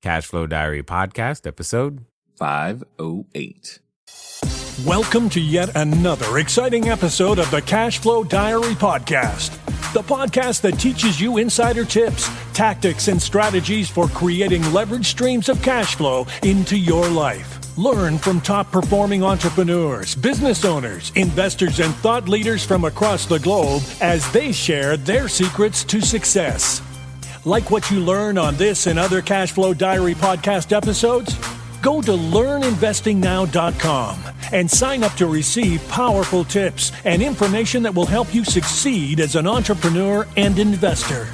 Cashflow Diary podcast, episode 508. Welcome to yet another exciting episode of the Cashflow Diary podcast, the podcast that teaches you insider tips, tactics, and strategies for creating leverage streams of cash flow into your life. Learn from top-performing entrepreneurs, business owners, investors, and thought leaders from across the globe as they share their secrets to success. Like what you learn on this and other Cashflow Diary podcast episodes? Go to learninvestingnow.com and sign up to receive powerful tips and information that will help you succeed as an entrepreneur and investor.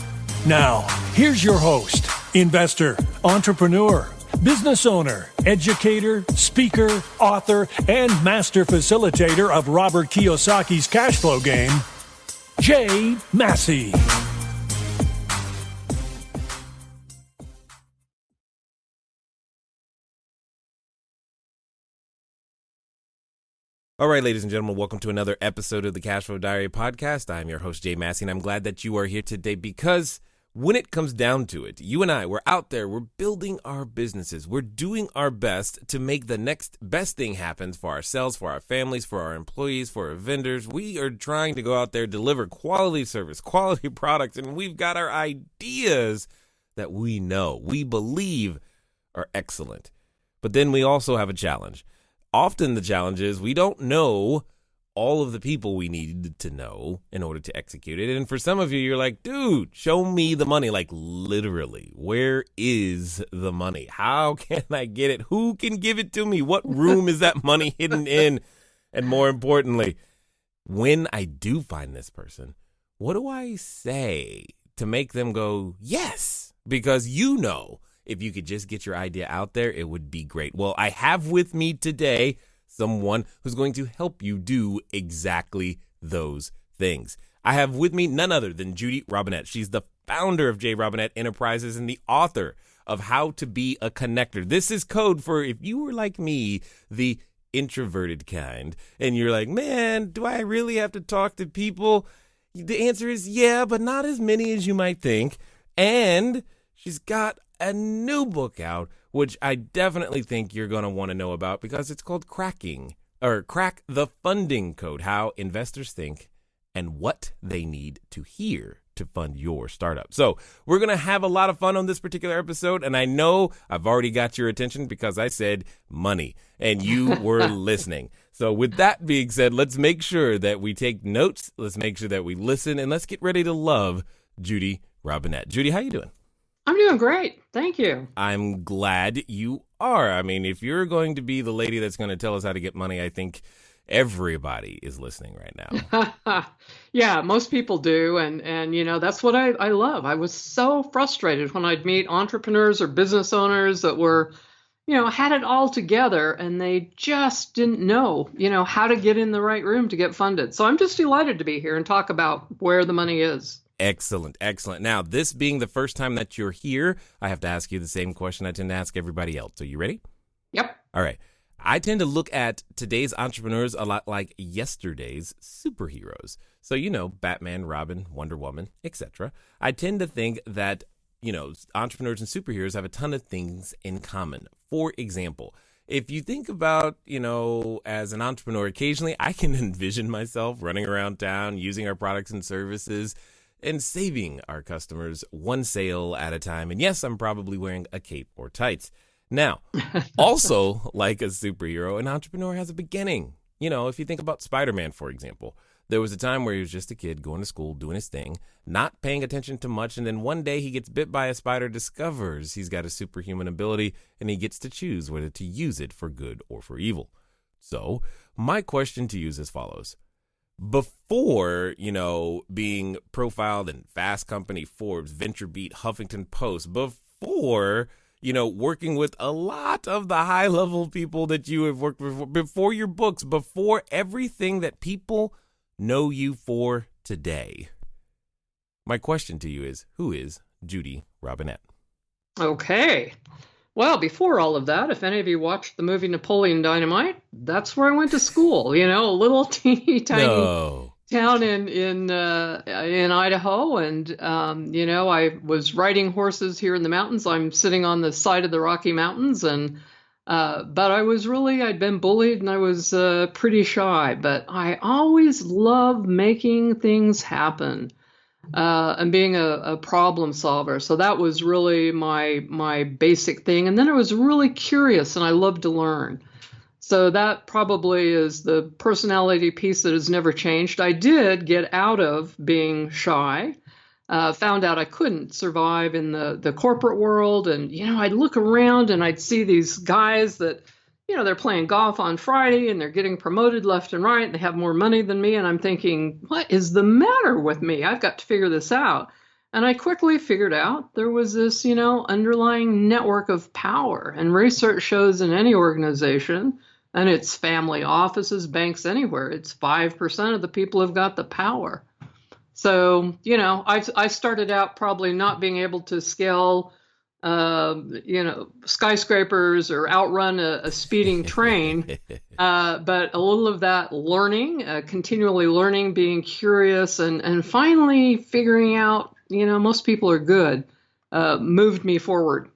Now, here's your host, investor, entrepreneur, business owner, educator, speaker, author, and master facilitator of Robert Kiyosaki's cash flow game, Jay Massey. All right, ladies and gentlemen, welcome to another episode of the Cashflow Diary podcast. I'm your host, Jay Massey, and I'm glad that you are here today because when it comes down to it, you and I, we're out there, we're building our businesses. We're doing our best to make the next best thing happen for ourselves, for our families, for our employees, for our vendors. We are trying to go out there, deliver quality service, quality products, and we've got our ideas that we know, we believe are excellent. But then we also have a challenge. Often the challenge is we don't know all of the people we need to know in order to execute it. And for some of you, you're like, dude, show me the money. Like literally, where is the money? How can I get it? Who can give it to me? What room is that money hidden in? And more importantly, when I do find this person, what do I say to make them go, yes? Because you know, if you could just get your idea out there, it would be great. Well, I have with me today someone who's going to help you do exactly those things. I have with me none other than Judy Robinett. She's the founder of JRobinett Enterprises and the author of How to Be a Connector. This is code for if you were like me, the introverted kind, and you're like, man, do I really have to talk to people? The answer is yeah, but not as many as you might think. And she's got a new book out, which I definitely think you're going to want to know about because it's called Crack the Funding Code, How Investors Think and What They Need to Hear to Fund Your Startup. So we're going to have a lot of fun on this particular episode, and I know I've already got your attention because I said money, and you were listening. So with that being said, let's make sure that we take notes, let's make sure that we listen, and let's get ready to love Judy Robinett. Judy, how you doing? I'm doing great. Thank you. I'm glad you are. I mean, if you're going to be the lady that's going to tell us how to get money, I think everybody is listening right now. Yeah, most people do. And you know, that's what I love. I was so frustrated when I'd meet entrepreneurs or business owners that were, you know, had it all together and they just didn't know, you know, how to get in the right room to get funded. So I'm just delighted to be here and talk about where the money is. Excellent, excellent. Now, this being the first time that you're here, I have to ask you the same question I tend to ask everybody else. Are you ready? Yep. All right. I tend to look at today's entrepreneurs a lot like yesterday's superheroes. So, you know, Batman, Robin, Wonder Woman, etc. I tend to think that, you know, entrepreneurs and superheroes have a ton of things in common. For example, if you think about, you know, as an entrepreneur, occasionally I can envision myself running around town using our products and services and saving our customers one sale at a time. And yes, I'm probably wearing a cape or tights. Now, also like a superhero, an entrepreneur has a beginning. You know, if you think about Spider-Man, for example, there was a time where he was just a kid going to school, doing his thing, not paying attention to much. And then one day he gets bit by a spider, discovers he's got a superhuman ability, and he gets to choose whether to use it for good or for evil. So my question to you is as follows. Before, you know, being profiled in Fast Company, Forbes, VentureBeat, Huffington Post, before, you know, working with a lot of the high level people that you have worked with, before your books, before everything that people know you for today. My question to you is, who is Judy Robinett? Okay. Well, before all of that, if any of you watched the movie Napoleon Dynamite, that's where I went to school, you know, a little teeny tiny town in Idaho, and I was riding horses here in the mountains. I'm sitting on the side of the Rocky Mountains, and but I'd been bullied, and I was pretty shy. But I always loved making things happen and being a problem solver. So that was really my basic thing. And then I was really curious, and I loved to learn. So that probably is the personality piece that has never changed. I did get out of being shy, found out I couldn't survive in the corporate world. And, I'd look around and I'd see these guys that, they're playing golf on Friday and they're getting promoted left and right. And they have more money than me. And I'm thinking, what is the matter with me? I've got to figure this out. And I quickly figured out there was this, underlying network of power. And research shows in any organization, and it's family offices, banks, anywhere, it's 5% of the people who've got the power. So, I started out probably not being able to scale, skyscrapers or outrun a speeding train. But a little of that learning, continually learning, being curious, and finally figuring out, most people are good, moved me forward.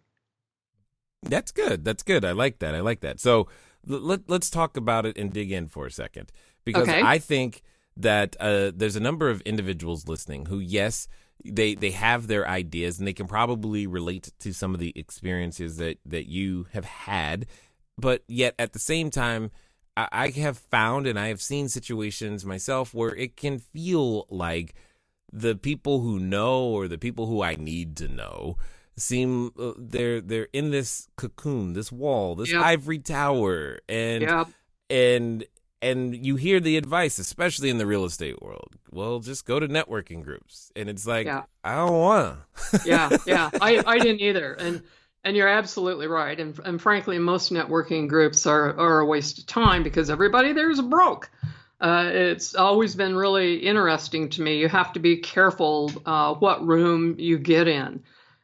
That's good. That's good. I like that. So let's talk about it and dig in for a second, because Okay. I think that there's a number of individuals listening who, yes, they have their ideas and they can probably relate to some of the experiences that you have had, but yet at the same time, I have found and I have seen situations myself where it can feel like the people who know, or the people who I need to know, seem they're in this cocoon, this wall, this Yep. ivory tower, and Yep. and you hear the advice, especially in the real estate world. Well, just go to networking groups, and it's like, Yeah. I don't want to. Yeah. I didn't either. And you're absolutely right. And frankly, most networking groups are a waste of time because everybody there is broke. It's always been really interesting to me. You have to be careful what room you get in.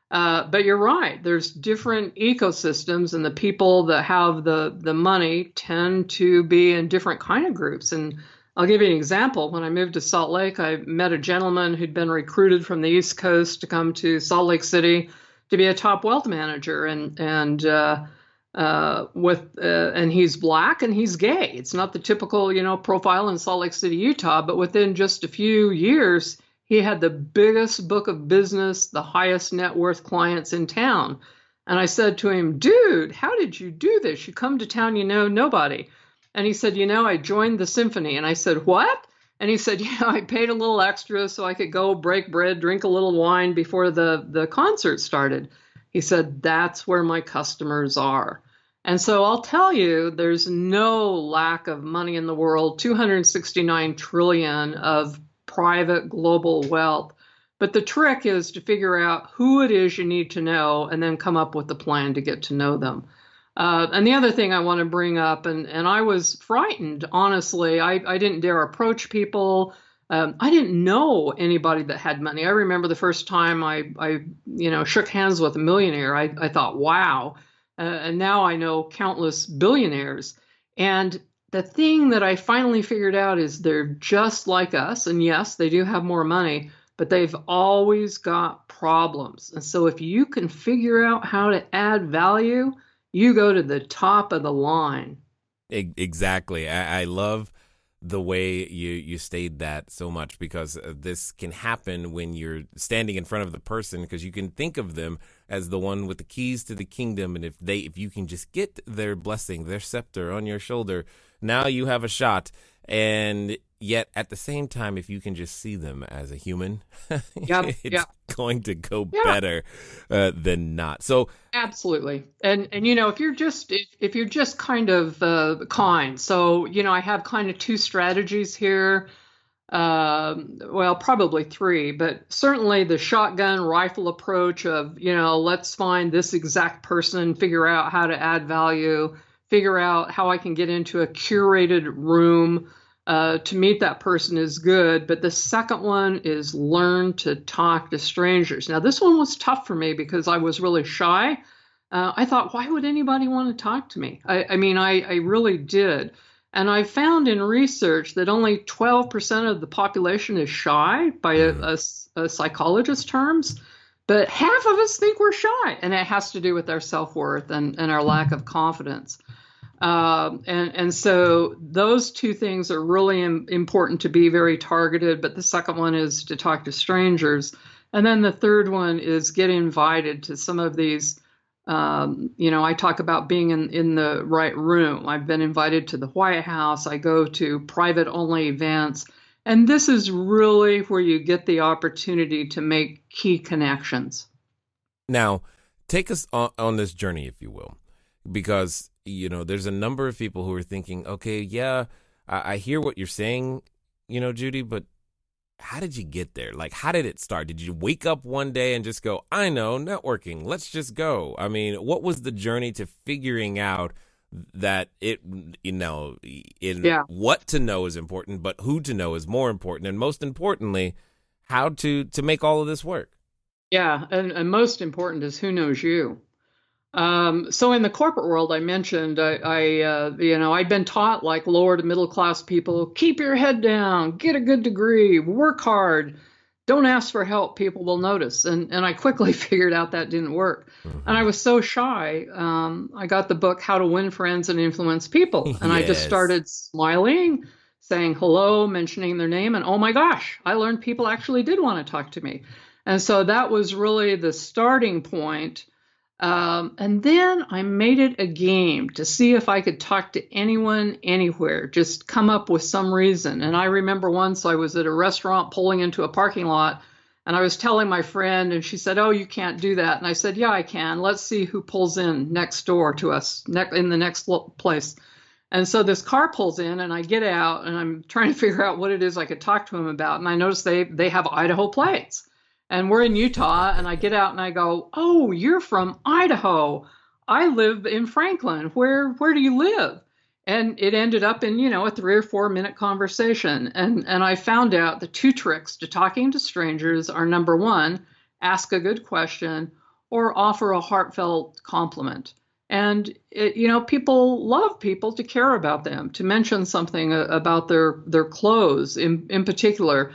But you're right. There's different ecosystems, and the people that have the money tend to be in different kind of groups. And I'll give you an example. When I moved to Salt Lake, I met a gentleman who'd been recruited from the East Coast to come to Salt Lake City to be a top wealth manager, and he's black and he's gay. It's not the typical profile in Salt Lake City, Utah. But within just a few years, he had the biggest book of business, the highest net worth clients in town. And I said to him, dude, how did you do this? You come to town, nobody. And he said, I joined the symphony. And I said, what? And he said, I paid a little extra so I could go break bread, drink a little wine before the concert started. He said, that's where my customers are. And so I'll tell you, there's no lack of money in the world, 269 trillion of private global wealth. But the trick is to figure out who it is you need to know and then come up with a plan to get to know them. And the other thing I want to bring up, and I was frightened, honestly, I didn't dare approach people. I didn't know anybody that had money. I remember the first time I shook hands with a millionaire, I thought, wow. And now I know countless billionaires. And the thing that I finally figured out is they're just like us. And yes, they do have more money, but they've always got problems. And so if you can figure out how to add value, you go to the top of the line. Exactly. I love the way you stated that so much, because this can happen when you're standing in front of the person, because you can think of them as the one with the keys to the kingdom. And if you can just get their blessing, their scepter on your shoulder, now you have a shot. And yet at the same time, if you can just see them as a human, it's going to go better than not. So absolutely. And if you're just kind of kind, so I have kind of two strategies here. Well, probably three, but certainly the shotgun rifle approach of, let's find this exact person, figure out how to add value, figure out how I can get into a curated room to meet that person is good. But the second one is learn to talk to strangers. Now, this one was tough for me because I was really shy. I thought, why would anybody want to talk to me? I mean, I really did. And I found in research that only 12% of the population is shy by a psychologist's terms, but half of us think we're shy. And it has to do with our self-worth and our lack of confidence. And so those two things are really important to be very targeted. But the second one is to talk to strangers. And then the third one is get invited to some of these. I talk about being in the right room. I've been invited to the White House. I go to private only events. And this is really where you get the opportunity to make key connections. Now, take us on this journey, if you will, because there's a number of people who are thinking, okay, yeah, I hear what you're saying, Judy, but how did you get there? Like, how did it start? Did you wake up one day and just go, I know, networking, let's just go? I mean, what was the journey to figuring out that what to know is important, but who to know is more important? And most importantly, how to make all of this work? Yeah. And most important is who knows you. So in the corporate world, I mentioned, I'd been taught, like lower to middle class people, keep your head down, get a good degree, work hard, don't ask for help, people will notice. And I quickly figured out that didn't work. And I was so shy. I got the book, How to Win Friends and Influence People. And I just started smiling, saying hello, mentioning their name. And oh my gosh, I learned people actually did want to talk to me. And so that was really the starting point. And then I made it a game to see if I could talk to anyone, anywhere, just come up with some reason. And I remember once I was at a restaurant pulling into a parking lot, and I was telling my friend, and she said, oh, you can't do that. And I said, yeah, I can. Let's see who pulls in next door to us, in the next place. And so this car pulls in, and I get out, and I'm trying to figure out what it is I could talk to him about. And I noticed they have Idaho plates. And we're in Utah, and I get out and I go, oh, you're from Idaho. I live in Franklin. Where do you live? And it ended up in, a 3 or 4 minute conversation. And I found out the 2 tricks to talking to strangers are, number 1, ask a good question or offer a heartfelt compliment. And, people love people to care about them, to mention something about their clothes in particular.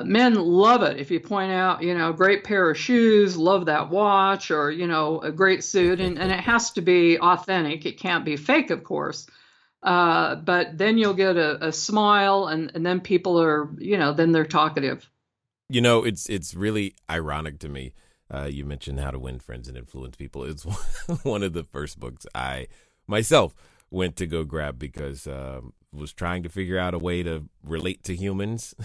Men love it if you point out, great pair of shoes, love that watch, or, a great suit. And it has to be authentic. It can't be fake, of course. But then you'll get a smile, and then people are, then they're talkative. It's really ironic to me. You mentioned How to Win Friends and Influence People. It's one of the first books I myself went to go grab because was trying to figure out a way to relate to humans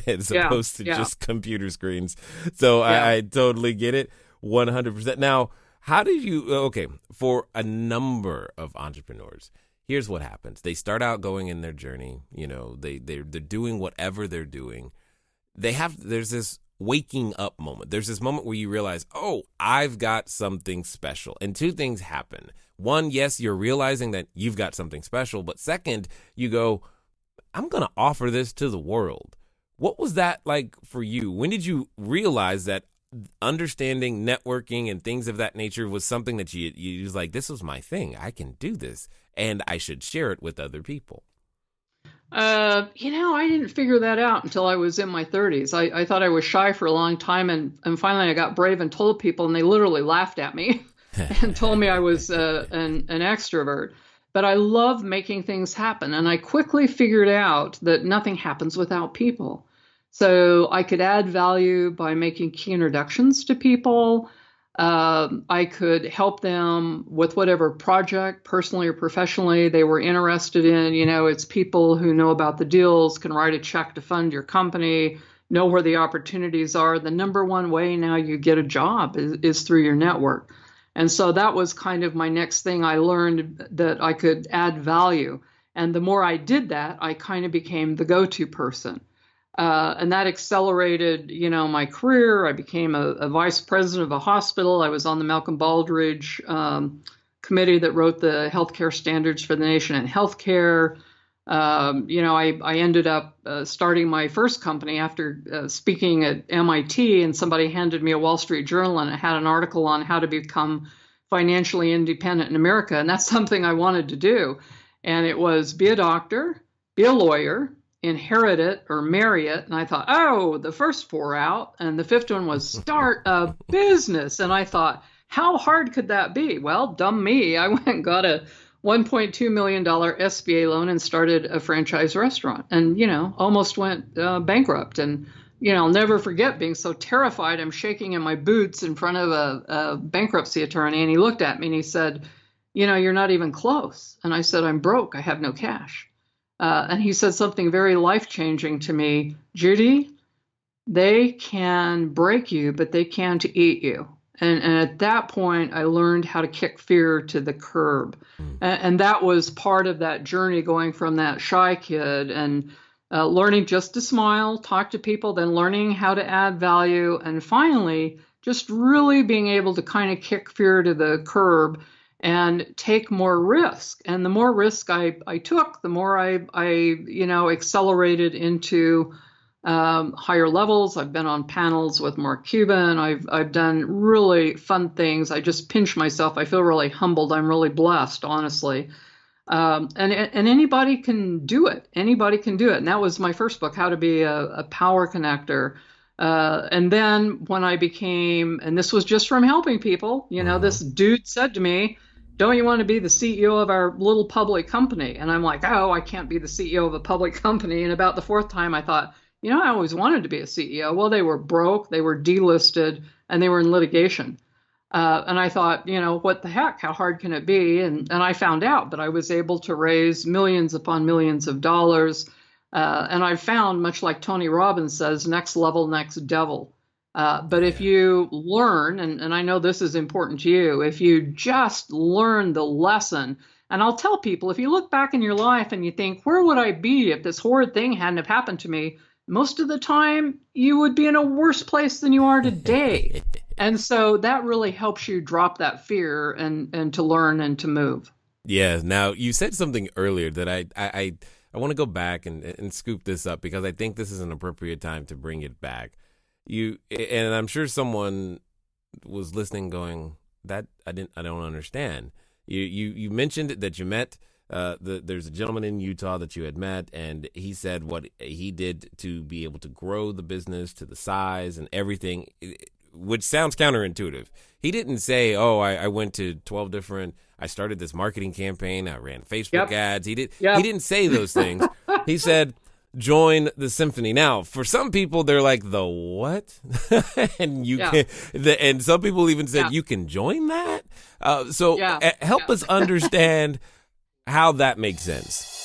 as opposed to just computer screens. So I totally get it, 100%. Now, how did you, for a number of entrepreneurs, here's what happens. They start out going in their journey, they're doing whatever they're doing. There's this waking up moment. There's this moment where you realize, oh, I've got something special. And 2 things happen. 1, yes, you're realizing that you've got something special. But second, you go, I'm going to offer this to the world. What was that like for you? When did you realize that understanding networking and things of that nature was something that you was like, this was my thing. I can do this and I should share it with other people? I didn't figure that out until I was in my 30s. I thought I was shy for a long time, and finally I got brave and told people, and they literally laughed at me and told me I was an extrovert. But I love making things happen, and I quickly figured out that nothing happens without people. So I could add value by making key introductions to people. I could help them with whatever project, personally or professionally, they were interested in. It's people who know about the deals, can write a check to fund your company, know where the opportunities are. The number 1 way now you get a job is through your network. And so that was kind of my next thing. I learned that I could add value. And the more I did that, I kind of became the go-to person. And that accelerated, my career. I became a vice president of a hospital. I was on the Malcolm Baldrige committee that wrote the healthcare standards for the nation in healthcare. I ended up starting my first company after speaking at MIT, and somebody handed me a Wall Street Journal, and it had an article on how to become financially independent in America. And that's something I wanted to do. And it was be a doctor, be a lawyer, inherit it or marry it. And I thought, oh, the first four out. And the fifth one was start a business. And I thought, how hard could that be? Well, dumb me. I went and got a $1.2 million SBA loan and started a franchise restaurant and, almost went bankrupt. And, I'll never forget being so terrified. I'm shaking in my boots in front of a bankruptcy attorney. And he looked at me and he said, you're not even close. And I said, I'm broke. I have no cash. And he said something very life-changing to me. Judy, they can break you, but they can't eat you. And at that point, I learned how to kick fear to the curb. And that was part of that journey, going from that shy kid and learning just to smile, talk to people, then learning how to add value, and finally, just really being able to kind of kick fear to the curb and take more risk. And the more risk I took, the more I accelerated into higher levels. I've been on panels with Mark Cuban. I've done really fun things. I just pinch myself. I feel really humbled. I'm really blessed, honestly. And anybody can do it. Anybody can do it. And that was my first book, How to Be a Power Connector. And then when I became, and this was just from helping people, this dude said to me, don't you want to be the CEO of our little public company? And I'm like, oh, I can't be the CEO of a public company. And about the fourth time I thought, I always wanted to be a CEO. Well, they were broke, they were delisted, and they were in litigation. And I thought, what the heck? How hard can it be? And I found out that I was able to raise millions upon millions of dollars. And I found, much like Tony Robbins says, next level, next devil. But if you learn, and I know this is important to you, if you just learn the lesson, and I'll tell people, if you look back in your life and you think, where would I be if this horrid thing hadn't have happened to me? Most of the time, you would be in a worse place than you are today. And so that really helps you drop that fear and to learn and to move. Yeah. Now, you said something earlier that I want to go back and scoop this up, because I think this is an appropriate time to bring it back. And I'm sure someone was listening going, that I don't understand. You mentioned that you met, there's a gentleman in Utah that you had met, and he said what he did to be able to grow the business to the size and everything, which sounds counterintuitive. He didn't say, I went to 12 different, I started this marketing campaign, I ran Facebook ads. He didn't say those things. He said, join the symphony. Now, for some people, they're like, the what? And and some people even said, you can join that? Help us understand how that makes sense.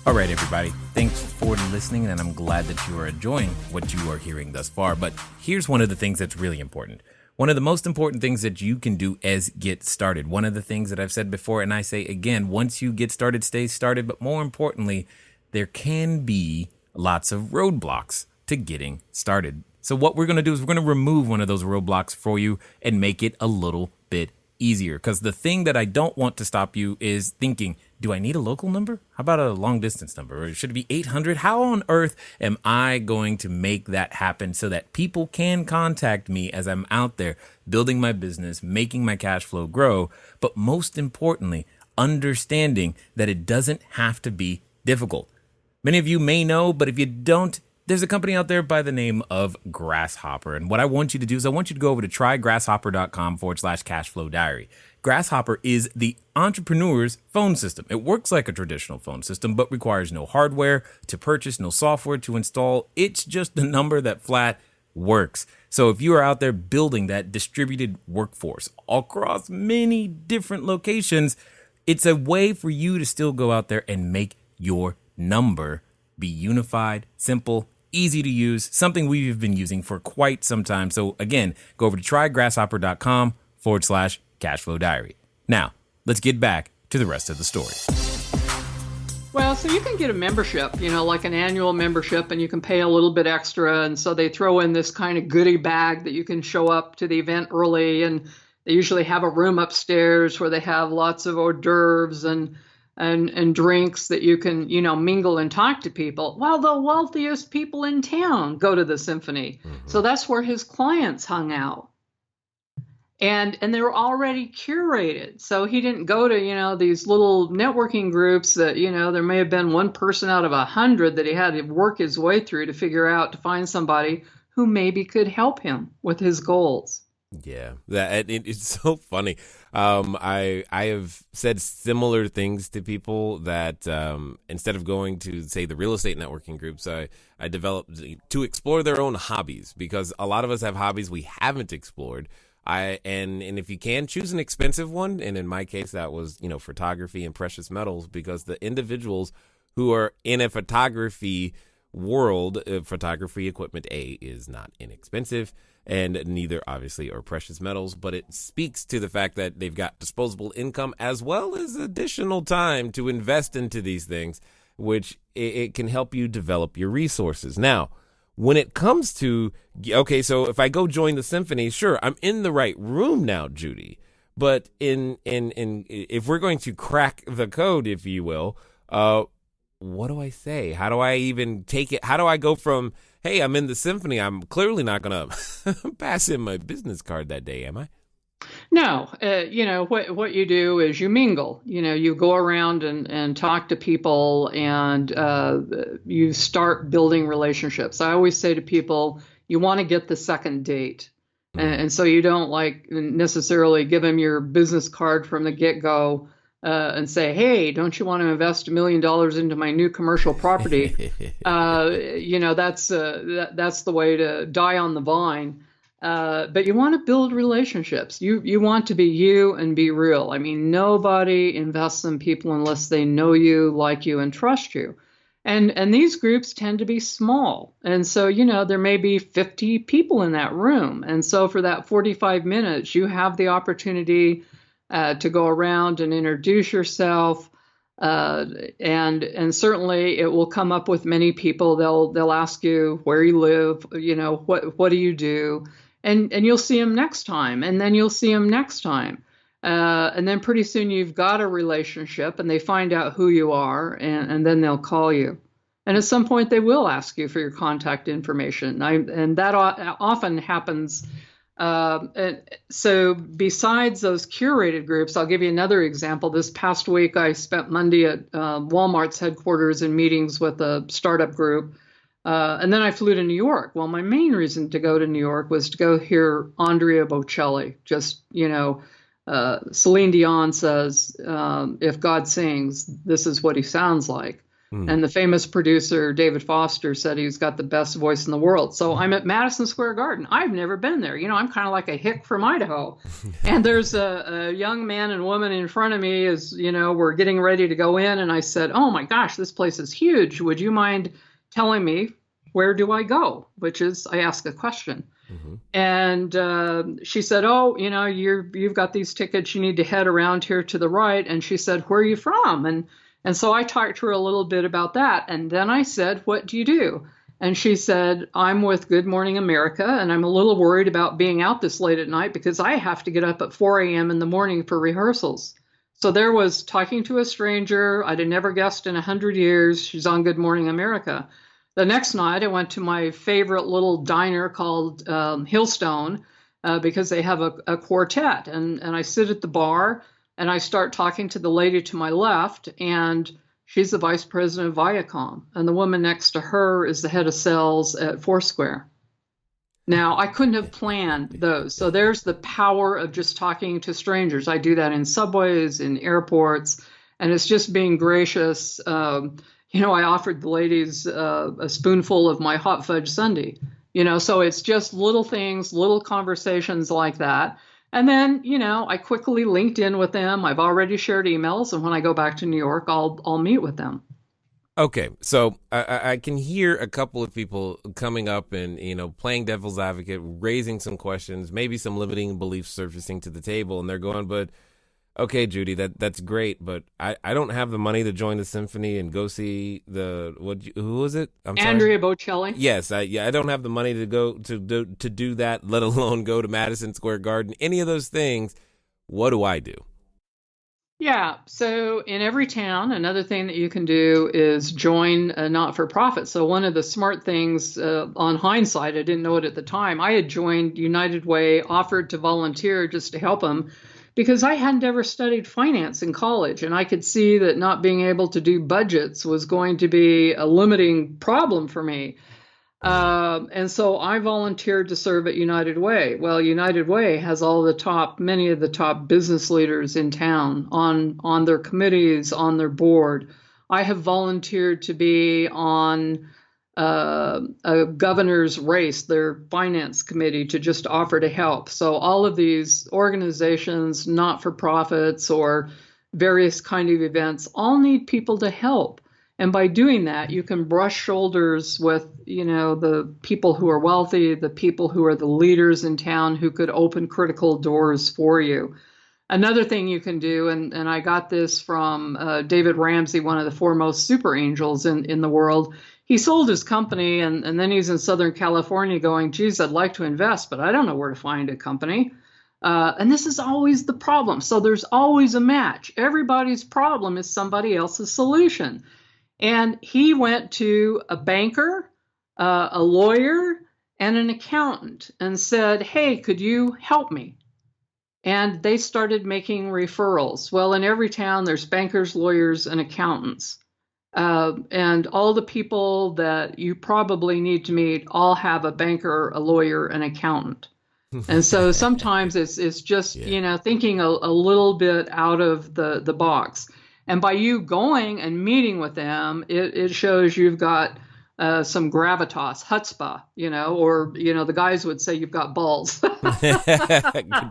All right, everybody. Thanks for listening, and I'm glad that you are enjoying what you are hearing thus far. But here's one of the things that's really important. One of the most important things that you can do is get started. One of the things that I've said before, and I say again, once you get started, stay started. But more importantly, there can be lots of roadblocks to getting started. So what we're going to do is we're going to remove one of those roadblocks for you and make it a little bit easier. Because the thing that I don't want to stop you is thinking, do I need a local number? How about a long distance number? Or should it be 800? How on earth am I going to make that happen so that people can contact me as I'm out there building my business, making my cash flow grow? But most importantly, understanding that it doesn't have to be difficult. Many of you may know, but if you don't, there's a company out there by the name of Grasshopper. And what I want you to do is I want you to go over to trygrasshopper.com/cashflow diary. Grasshopper is the entrepreneur's phone system. It works like a traditional phone system, but requires no hardware to purchase, no software to install. It's just a number that flat works. So if you are out there building that distributed workforce across many different locations, it's a way for you to still go out there and make your number be unified, simple, easy to use, something we've been using for quite some time. So again, go over to trygrasshopper.com/cashflow diary. Now, let's get back to the rest of the story. Well, so you can get a membership, like an annual membership, and you can pay a little bit extra. And so they throw in this kind of goodie bag that you can show up to the event early. And they usually have a room upstairs where they have lots of hors d'oeuvres and drinks that you can, mingle and talk to people. Well, the wealthiest people in town go to the symphony. Mm-hmm. So that's where his clients hung out. and they were already curated. So he didn't go to, these little networking groups that, there may have been one person out of 100 that he had to work his way through to figure out to find somebody who maybe could help him with his goals. Yeah, it's so funny. I have said similar things to people that instead of going to, say, the real estate networking groups, I developed to explore their own hobbies, because a lot of us have hobbies we haven't explored. And if you can, choose an expensive one, and in my case that was photography and precious metals, because the individuals who are in a photography world, photography equipment is not inexpensive, and neither obviously are precious metals, but it speaks to the fact that they've got disposable income as well as additional time to invest into these things, which it can help you develop your resources. Now, when it comes to, okay, so if I go join the symphony, sure, I'm in the right room now, Judy, but in if we're going to crack the code, if you will, what do I say? How do I even take it? How do I go from, hey, I'm in the symphony, I'm clearly not going to pass in my business card that day, am I? No, what you do is you mingle. You go around and talk to people, and you start building relationships. I always say to people, you want to get the second date. And so you don't necessarily give them your business card from the get-go and say, hey, don't you want to invest $1 million into my new commercial property? That's the way to die on the vine. But you want to build relationships. You want to be you and be real. I mean, nobody invests in people unless they know you, like you, and trust you. And these groups tend to be small. And so, there may be 50 people in that room. And so for that 45 minutes, you have the opportunity to go around and introduce yourself. And certainly it will come up with many people. They'll ask you where you live, what do you do? And you'll see them next time, and then you'll see them next time. And then pretty soon you've got a relationship, and they find out who you are, and then they'll call you. And at some point they will ask you for your contact information. And that often happens. And so besides those curated groups, I'll give you another example. This past week, I spent Monday at Walmart's headquarters in meetings with a startup group. And then I flew to New York. Well, my main reason to go to New York was to go hear Andrea Bocelli. Just, Celine Dion says, if God sings, this is what he sounds like. And the famous producer, David Foster, said he's got the best voice in the world. So I'm at Madison Square Garden. I've never been there. I'm kind of like a hick from Idaho. And there's a young man and woman in front of me as, we're getting ready to go in. And I said, oh my gosh, this place is huge. Would you mind telling me, where do I go? Which is, I ask a question. Mm-hmm. And she said, oh, you've got these tickets. You need to head around here to the right. And she said, where are you from? And so I talked to her a little bit about that. And then I said, what do you do? And she said, I'm with Good Morning America, and I'm a little worried about being out this late at night because I have to get up at 4 a.m. in the morning for rehearsals. So there was talking to a stranger I'd have never guessed in 100 years. She's on Good Morning America. The next night, I went to my favorite little diner called Hillstone because they have a quartet. And I sit at the bar, and I start talking to the lady to my left, and she's the vice president of Viacom. And the woman next to her is the head of sales at Foursquare. Now, I couldn't have planned those. So there's the power of just talking to strangers. I do that in subways, in airports, and it's just being gracious. I offered the ladies a spoonful of my hot fudge sundae. So it's just little things, little conversations like that. And then, I quickly linked in with them. I've already shared emails, and when I go back to New York, I'll meet with them. Okay, so I can hear a couple of people coming up and, playing devil's advocate, raising some questions, maybe some limiting beliefs surfacing to the table, and they're going, but okay, Judy, that's great, but I don't have the money to join the symphony and go see who was it? I'm sorry. Andrea Bocelli. Yes, I don't have the money to go to do that, let alone go to Madison Square Garden, any of those things. What do I do? Yeah. So in every town, another thing that you can do is join a not-for-profit. So one of the smart things, on hindsight, I didn't know it at the time. I had joined United Way, offered to volunteer just to help them because I hadn't ever studied finance in college, and I could see that not being able to do budgets was going to be a limiting problem for me. Right. And so I volunteered to serve at United Way. Well, United Way has many of the top business leaders in town on their committees, on their board. I have volunteered to be on a governor's race, their finance committee, to just offer to help. So all of these organizations, not-for-profits, or various kind of events, all need people to help. And by doing that, you can brush shoulders with, the people who are wealthy, the people who are the leaders in town who could open critical doors for you. Another thing you can do, and I got this from David Ramsey, one of the foremost super angels in the world. He sold his company, and then he's in Southern California going, geez, I'd like to invest, but I don't know where to find a company. And this is always the problem. So there's always a match. Everybody's problem is somebody else's solution. And he went to a banker, a lawyer, and an accountant and said, hey, could you help me? And they started making referrals. Well, in every town, there's bankers, lawyers, and accountants. And all the people that you probably need to meet all have a banker, a lawyer, an accountant. And so sometimes it's just, thinking a little bit out of the box. And by you going and meeting with them, it shows you've got some gravitas, chutzpah, or, the guys would say you've got balls.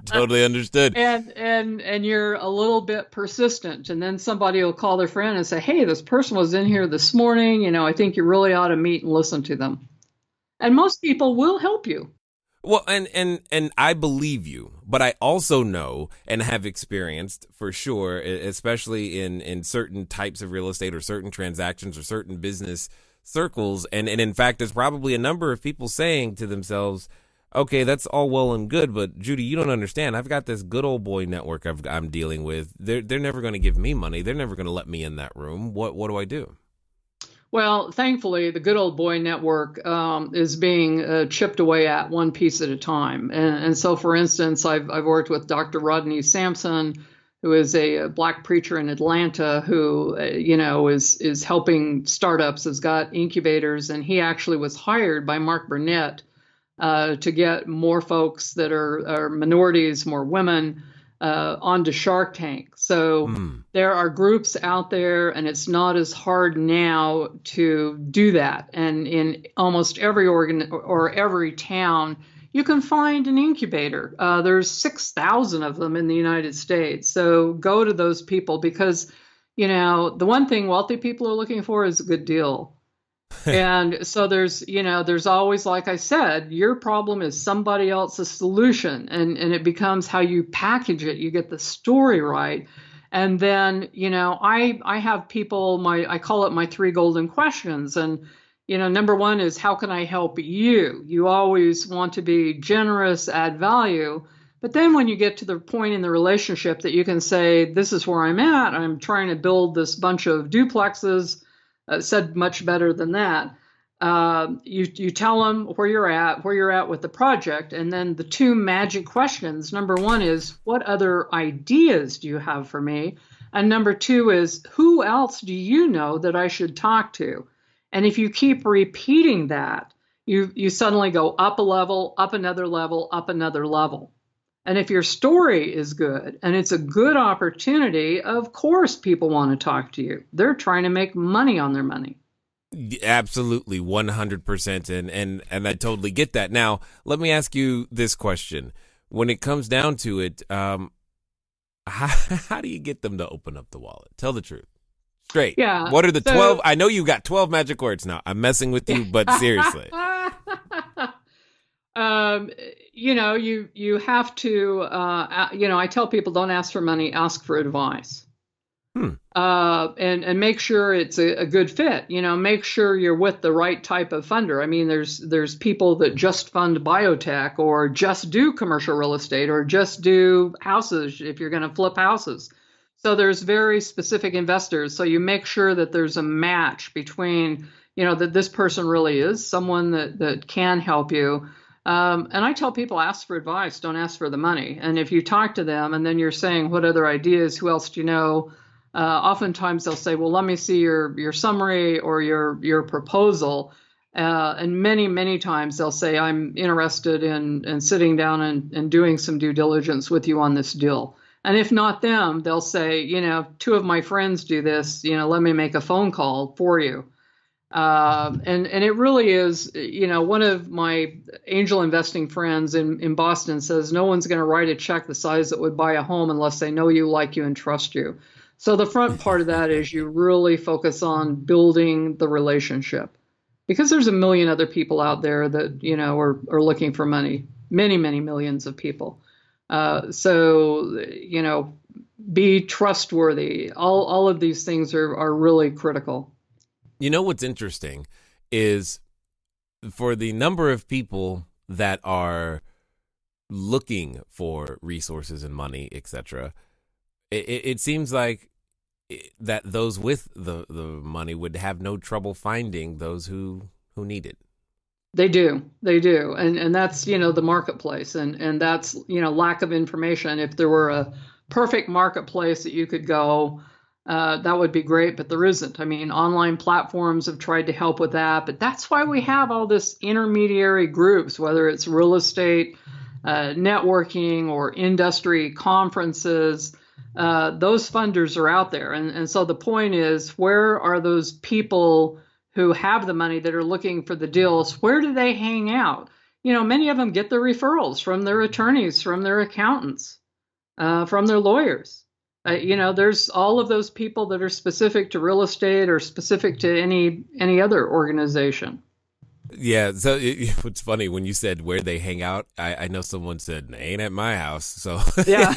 Totally understood. And you're a little bit persistent. And then somebody will call their friend and say, hey, this person was in here this morning. I think you really ought to meet and listen to them. And most people will help you. Well, and I believe you, but I also know and have experienced for sure, especially in certain types of real estate or certain transactions or certain business circles. And in fact, there's probably a number of people saying to themselves, okay, that's all well and good, but Judy, you don't understand. I've got this good old boy network I'm dealing with. They're never going to give me money. They're never going to let me in that room. What do I do? Well, thankfully, the good old boy network is being chipped away at one piece at a time. And so, for instance, I've worked with Dr. Rodney Sampson, who is a Black preacher in Atlanta who, is helping startups, has got incubators, and he actually was hired by Mark Burnett to get more folks that are minorities, more women, onto Shark Tank. So there are groups out there, and it's not as hard now to do that. And in almost every every town, you can find an incubator. There's 6,000 of them in the United States. So go to those people because, the one thing wealthy people are looking for is a good deal. And so there's always, like I said, your problem is somebody else's solution, and it becomes how you package it. You get the story right. And then, I have people, I call it my 3 golden questions. And, number 1 is, how can I help you? You always want to be generous, add value. But then when you get to the point in the relationship that you can say, this is where I'm at, I'm trying to build this bunch of duplexes, said much better than that. You tell them where you're at with the project. And then the 2 magic questions. Number 1 is, what other ideas do you have for me? And number 2 is, who else do you know that I should talk to? And if you keep repeating that, you suddenly go up a level, up another level, up another level. And if your story is good and it's a good opportunity, of course people want to talk to you. They're trying to make money on their money. Absolutely, 100%. And I totally get that. Now, let me ask you this question. When it comes down to it, how do you get them to open up the wallet? Tell the truth. Straight. Yeah. What are the 12? I know you got 12 magic words now. I'm messing with you, but seriously. You have to, I tell people, don't ask for money, ask for advice. And make sure it's a good fit. Make sure you're with the right type of funder. I mean, there's people that just fund biotech or just do commercial real estate or just do houses if you're going to flip houses. So there's very specific investors. So you make sure that there's a match between, that this person really is someone that can help you. And I tell people, ask for advice, don't ask for the money. And if you talk to them and then you're saying, what other ideas, who else do you know? Oftentimes they'll say, well, let me see your summary or your proposal. And many, many times they'll say, I'm interested in sitting down and doing some due diligence with you on this deal. And if not them, they'll say, two of my friends do this, let me make a phone call for you. And it really is, one of my angel investing friends in Boston says, no one's going to write a check the size that would buy a home unless they know you, like you, and trust you. So the front part of that is you really focus on building the relationship, because there's a million other people out there that, are looking for money, many, many millions of people. So, be trustworthy. All of these things are really critical. What's interesting is, for the number of people that are looking for resources and money, etc., it seems like that those with the money would have no trouble finding those who need it. They do. And that's, the marketplace, and that's, lack of information. If there were a perfect marketplace that you could go, that would be great, but there isn't. I mean, online platforms have tried to help with that, but that's why we have all this intermediary groups, whether it's real estate, networking, or industry conferences. Those funders are out there. And so the point is, where are those people who have the money that are looking for the deals? Where do they hang out? Many of them get their referrals from their attorneys, from their accountants, from their lawyers. There's all of those people that are specific to real estate or specific to any other organization. Yeah. So it's funny when you said where they hang out. I know someone said, ain't at my house. So yeah.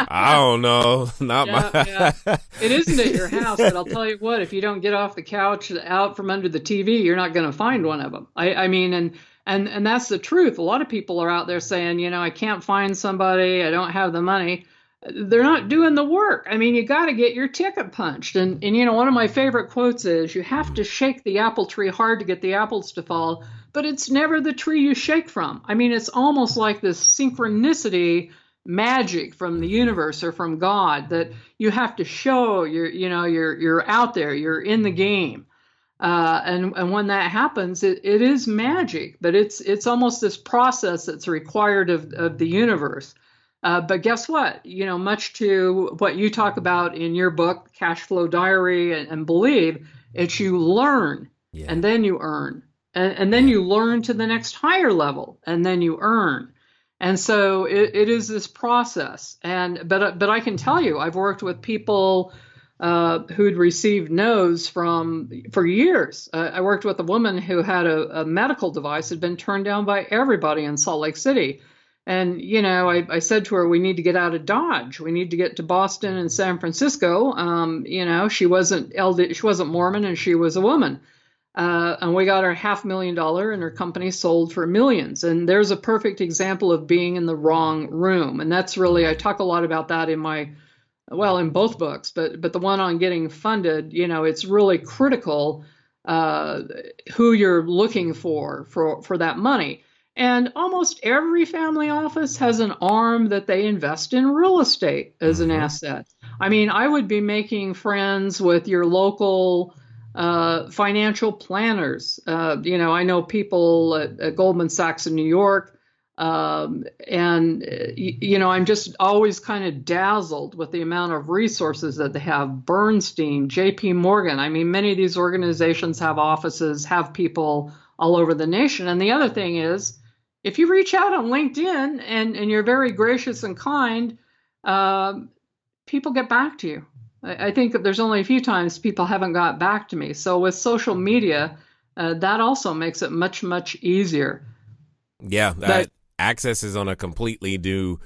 I don't know. Not my. Yeah. It isn't at your house, but I'll tell you what, if you don't get off the couch out from under the TV, you're not going to find one of them. I mean, and that's the truth. A lot of people are out there saying, I can't find somebody. I don't have the money. They're not doing the work. I mean, you got to get your ticket punched. And one of my favorite quotes is, you have to shake the apple tree hard to get the apples to fall, but it's never the tree you shake from. I mean, it's almost like this synchronicity magic from the universe or from God that you have to show you're out there, you're in the game. And when that happens, it is magic, but it's almost this process that's required of the universe. But guess what? Much to what you talk about in your book, Cashflow Diary, and Believe, it's you learn, and then you earn, and then you learn to the next higher level, and then you earn. And so it is this process. But I can tell you, I've worked with people who'd received no's for years. I worked with a woman who had a medical device that had been turned down by everybody in Salt Lake City. And, I said to her, we need to get out of Dodge. We need to get to Boston and San Francisco. She wasn't Mormon, and she was a woman. And we got her $500,000, and her company sold for millions. And there's a perfect example of being in the wrong room. And that's really, I talk a lot about that in both books, but the one on getting funded, it's really critical who you're looking for that money. And almost every family office has an arm that they invest in real estate as an asset. I mean, I would be making friends with your local financial planners. I know people at Goldman Sachs in New York. I'm just always kind of dazzled with the amount of resources that they have. Bernstein, JP Morgan. I mean, many of these organizations have offices, have people all over the nation. And the other thing is, if you reach out on LinkedIn and you're very gracious and kind, people get back to you. I think that there's only a few times people haven't got back to me. So with social media, that also makes it much, much easier. Yeah, access is on a completely new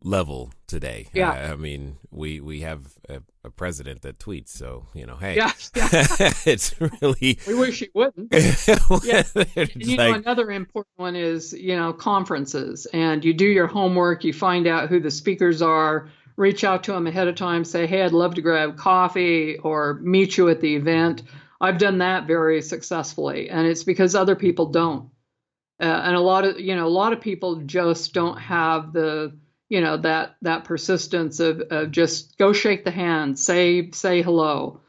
level today. Yeah. I mean, we have a president that tweets, so, hey, yeah. it's really... We wish he wouldn't. Yeah. And, another important one is, conferences, and you do your homework, you find out who the speakers are, reach out to them ahead of time, say, hey, I'd love to grab coffee or meet you at the event. I've done that very successfully, and it's because other people don't. And a lot of people just don't have the, that persistence of just go shake the hand, say hello,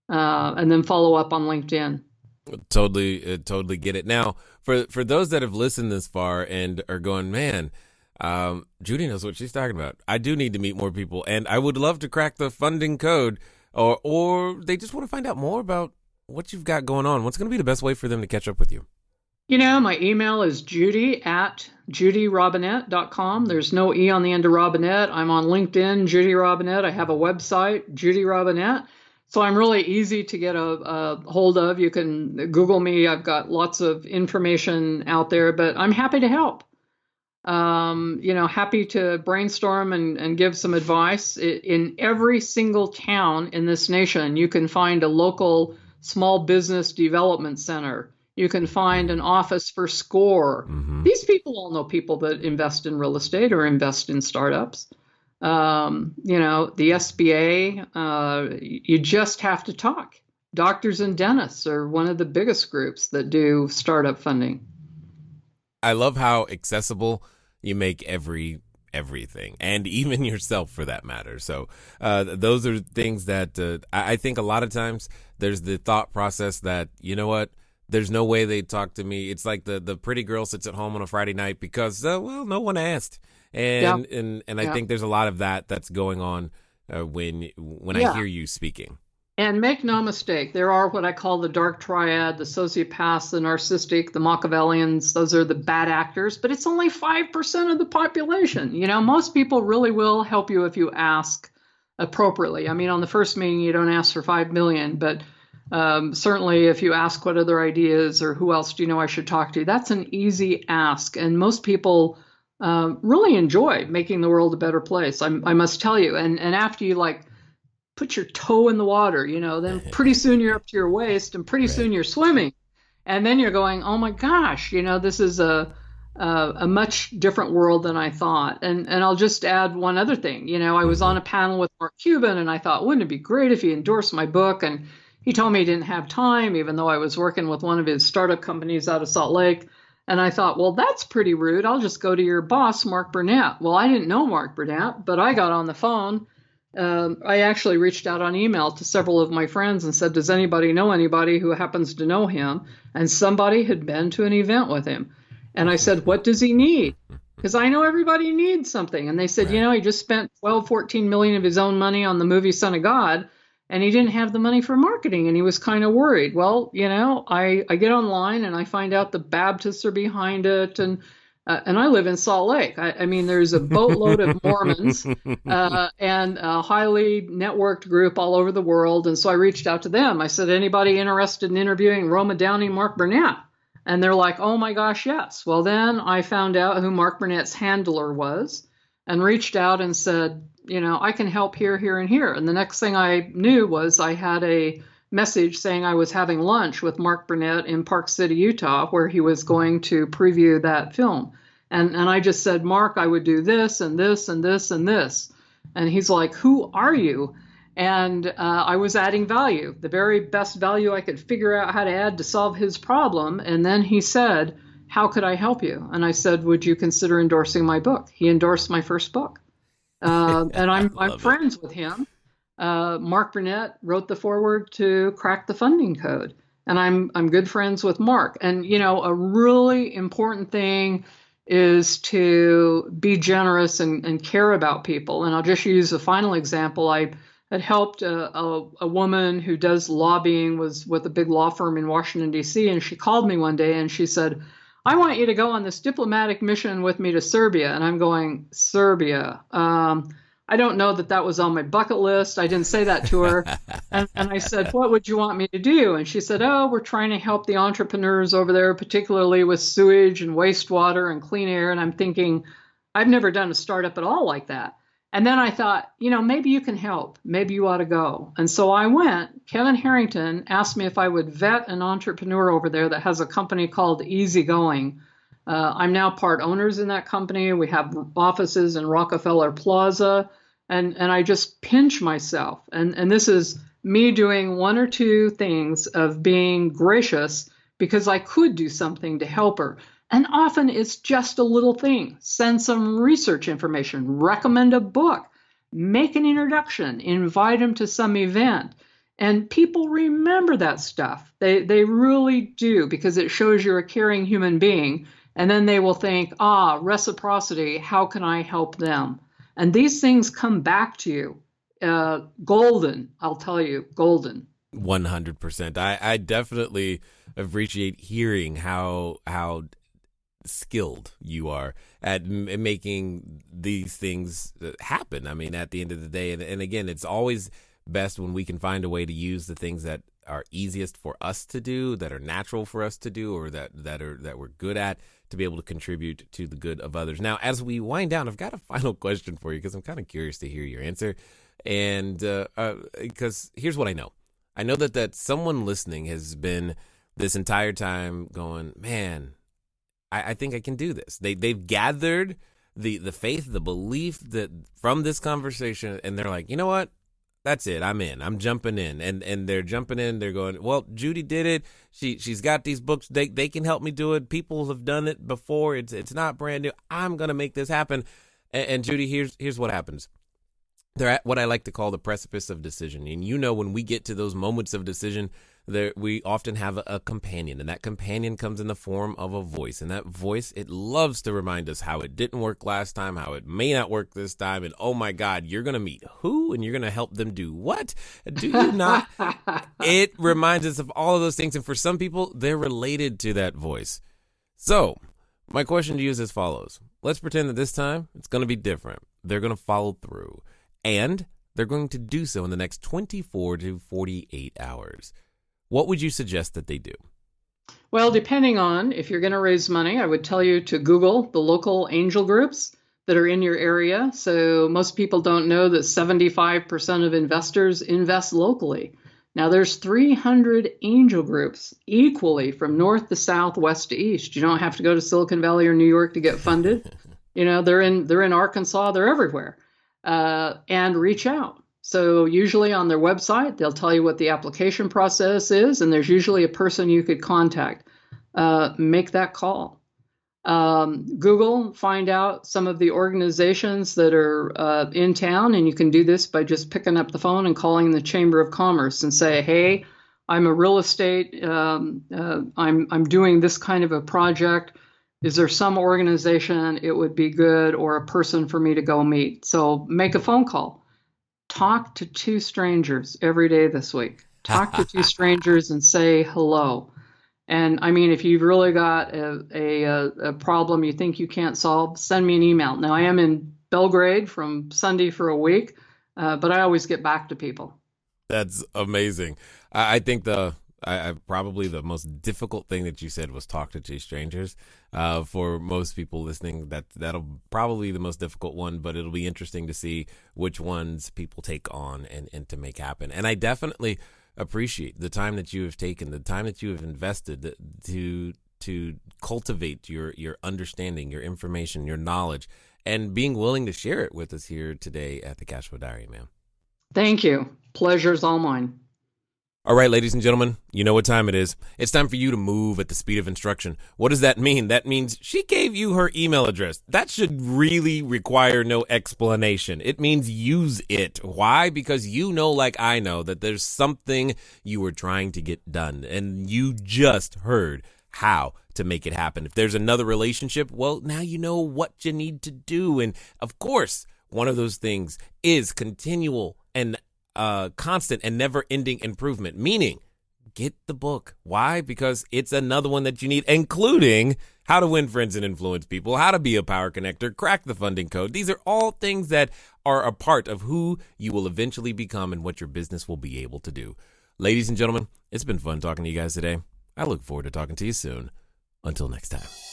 and then follow up on LinkedIn. Totally get it. Now, for those that have listened this far and are going, man, Judy knows what she's talking about. I do need to meet more people, and I would love to crack the funding code, or they just want to find out more about what you've got going on. What's going to be the best way for them to catch up with you? My email is judy@JudyRobinett.com. There's no E on the end of Robinett. I'm on LinkedIn, Judy Robinett. I have a website, Judy Robinett. So I'm really easy to get a hold of. You can Google me. I've got lots of information out there, but I'm happy to help. Happy to brainstorm and give some advice. In every single town in this nation, you can find a local small business development center. You can find an office for SCORE. Mm-hmm. These people all know people that invest in real estate or invest in startups. The SBA, you just have to talk. Doctors and dentists are one of the biggest groups that do startup funding. I love how accessible you make everything, and even yourself for that matter. So those are things that I think a lot of times there's the thought process that, you know what, there's no way they'd talk to me. It's like the pretty girl sits at home on a Friday night because, no one asked. And I think there's a lot of that's going on when I hear you speaking. And make no mistake, there are what I call the dark triad, the sociopaths, the narcissistic, the Machiavellians. Those are the bad actors, but it's only 5% of the population. Most people really will help you if you ask appropriately. I mean, on the first meeting, you don't ask for 5 million, but certainly if you ask what other ideas or who else do you know I should talk to, that's an easy ask. And most people really enjoy making the world a better place. I must tell you. And after you put your toe in the water, then pretty soon you're up to your waist and pretty soon you're swimming. And then you're going, oh my gosh, this is a much different world than I thought. And I'll just add one other thing. I was on a panel with Mark Cuban and I thought, wouldn't it be great if he endorsed my book? And he told me he didn't have time, even though I was working with one of his startup companies out of Salt Lake. And I thought, well, that's pretty rude. I'll just go to your boss, Mark Burnett. Well, I didn't know Mark Burnett, but I got on the phone. I actually reached out on email to several of my friends and said, does anybody know anybody who happens to know him? And somebody had been to an event with him. And I said, what does he need? Because I know everybody needs something. And they said, he just spent 14 million of his own money on the movie Son of God. And he didn't have the money for marketing, and he was kind of worried. Well, I get online and I find out the Baptists are behind it, and I live in Salt Lake. I mean, there's a boatload of Mormons and a highly networked group all over the world. And so I reached out to them. I said, anybody interested in interviewing Roma Downey, Mark Burnett? And they're like, oh my gosh, yes. Well, then I found out who Mark Burnett's handler was and reached out and said, I can help here, here, and here. And the next thing I knew was I had a message saying I was having lunch with Mark Burnett in Park City, Utah, where he was going to preview that film. And I just said, Mark, I would do this and this and this and this. And he's like, who are you? And I was adding value, the very best value I could figure out how to add to solve his problem. And then he said, how could I help you? And I said, would you consider endorsing my book? He endorsed my first book. And I'm friends with him. Mark Burnett wrote the foreword to Crack the Funding Code, and I'm good friends with Mark. And a really important thing is to be generous and care about people. And I'll just use a final example. I had helped a woman who does lobbying, was with a big law firm in Washington, D.C., and she called me one day and she said, I want you to go on this diplomatic mission with me to Serbia. And I'm going, Serbia? I don't know that was on my bucket list. I didn't say that to her. And I said, what would you want me to do? And she said, we're trying to help the entrepreneurs over there, particularly with sewage and wastewater and clean air. And I'm thinking, I've never done a startup at all like that. And then I thought, maybe you can help. Maybe you ought to go. And so I went. Kevin Harrington asked me if I would vet an entrepreneur over there that has a company called Easygoing. I'm now part owners in that company. We have offices in Rockefeller Plaza. And I just pinch myself. And this is me doing one or two things of being gracious because I could do something to help her. And often it's just a little thing. Send some research information, recommend a book, make an introduction, invite them to some event. And people remember that stuff. They really do, because it shows you're a caring human being. And then they will think, reciprocity, how can I help them? And these things come back to you. Golden, I'll tell you, golden. 100%. I definitely appreciate hearing how skilled you are at making these things happen. I mean, at the end of the day, and again, it's always best when we can find a way to use the things that are easiest for us to do, that are natural for us to do, or that we're good at, to be able to contribute to the good of others. Now, as we wind down, I've got a final question for you because I'm kind of curious to hear your answer. And because here's what I know. I know that someone listening has been this entire time going, man, I think I can do this. They've gathered the faith, the belief that from this conversation, and they're like, you know what? That's it. I'm in. I'm jumping in. And they're jumping in. They're going, well, Judy did it. She's got these books. They can help me do it. People have done it before. It's not brand new. I'm going to make this happen. And Judy, here's what happens. They're at what I like to call the precipice of decision. And when we get to those moments of decision, we often have a companion, and that companion comes in the form of a voice. And that voice, it loves to remind us how it didn't work last time, how it may not work this time. And oh my God, you're going to meet who, and you're going to help them do what? Do you not? It reminds us of all of those things. And for some people, they're related to that voice. So my question to you is as follows. Let's pretend that this time it's going to be different. They're going to follow through. And they're going to do so in the next 24 to 48 hours. What would you suggest that they do? Well, depending on if you're going to raise money, I would tell you to Google the local angel groups that are in your area. So most people don't know that 75% of investors invest locally. Now there's 300 angel groups equally from north to south, west to east. You don't have to go to Silicon Valley or New York to get funded. They're in Arkansas, they're everywhere. And reach out. So usually on their website, they'll tell you what the application process is, and there's usually a person you could contact. Make that call. Google, find out some of the organizations that are in town, and you can do this by just picking up the phone and calling the Chamber of Commerce and say, hey, I'm a real estate, I'm doing this kind of a project. Is there some organization it would be good, or a person for me to go meet? So make a phone call. Talk to two strangers every day this week. Talk to two strangers and say hello. And I mean, if you've really got a problem you think you can't solve, send me an email. Now, I am in Belgrade from Sunday for a week, but I always get back to people. That's amazing. I think probably the most difficult thing that you said was talk to two strangers. For most people listening, that'll probably be the most difficult one, but it'll be interesting to see which ones people take on and to make happen. And I definitely appreciate the time that you have taken, the time that you have invested to cultivate your understanding, your information, your knowledge, and being willing to share it with us here today at the Cashflow Diary, ma'am. Thank you. Pleasure's all mine. All right, ladies and gentlemen, you know what time it is. It's time for you to move at the speed of instruction. What does that mean? That means she gave you her email address. That should really require no explanation. It means use it. Why? Because like I know, that there's something you were trying to get done, and you just heard how to make it happen. If there's another relationship, well, now you know what you need to do. And of course, one of those things is continual and constant and never-ending improvement, meaning get the book. Why? Because it's another one that you need, including how to win friends and influence people, how to be a power connector, crack the funding code. These are all things that are a part of who you will eventually become and what your business will be able to do. Ladies and gentlemen, it's been fun talking to you guys today. I look forward to talking to you soon. Until next time.